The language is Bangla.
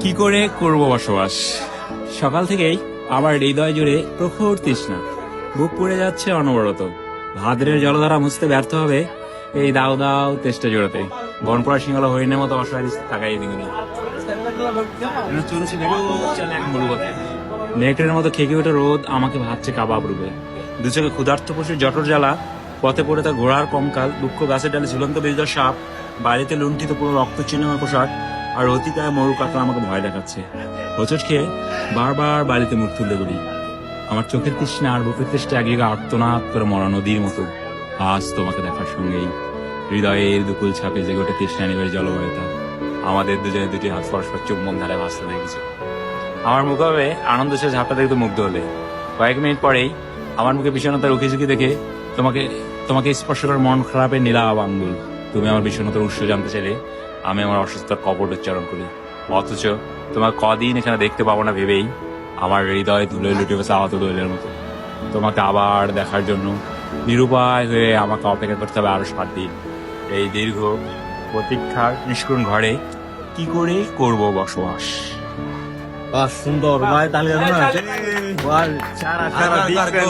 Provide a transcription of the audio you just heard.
কি করে করব বসবাস? সকাল থেকেই আমার হৃদয় জুড়ে প্রখর তৃষ্ণা, বুক পুড়ে যাচ্ছে অনবরত। ভাদ্রের জলধারা মুছতে ব্যর্থ হবে এই দাও দাও তেষ্টা জোড়াতে। বনপড়া সিংহলা হরিণের মতো অসহায় তাকাই দিগুনি নেকড়ের মতো খেকে ওঠে রোদ আমাকে ভাবছে কাবাব রূপে। দু চোখে ক্ষুধার্ত পশুর জটর জ্বালা, পথে পড়ে তার ঘোড়ার কঙ্কাল, দুঃখ গাছের ডালে ঝুলন্ত বিজয় সাপ, বাড়িতে লুণ্ঠিত পুরো রক্ত চিহ্ন পোশাক, আর অতিকায় মরু কাকড়া আমাকে ভয় দেখাচ্ছে। হোঁচট খেয়ে বারবার বাড়িতে মুখ তুলতে বলি। আমার চোখের তৃষ্ণা আর বুকের তৃষ্ণা এক জায়গায় আর্তনাদ করে মরা নদীর মতো। আজ তোমাকে দেখার সঙ্গেই হৃদয়ের দুকুল ছাপে জেগে ওঠে তৃষ্ণা নিবের জলবায়ুতা। আমাদের দুজনে দুটি হাত পরস্পর চুম্বন ধারে ভাসতে দেখেছে। আমার মুখে আনন্দ সে ঝাপটা দেখতে মুগ্ধ হলে। কয়েক মিনিট পরেই আমার মুখে বিষণ্ণতার উকি ঝুঁকি দেখে তোমাকে তোমাকে স্পর্শ করে মন খারাপের নীলাভ আঙ্গুল। তুমি আমার বিষণ্ণতার উৎস জানতে চাইলে আমি আমার অসুস্থতার কপট উচ্চারণ করি। অথচ তোমার কদিন এখানে দেখতে পাবো না ভেবেই আমার হৃদয় ধুলোয় লুটে বসে আহত দোলের মতো। তোমাকে আবার দেখার জন্য নিরুপায় হয়ে আমাকে অপেক্ষা করতে হবে আরো 7 দিন। এই দীর্ঘ প্রতীক্ষার নিষ্করুণ ঘরে কি করে করব বসবাস? সুন্দর ভাই, তাহলে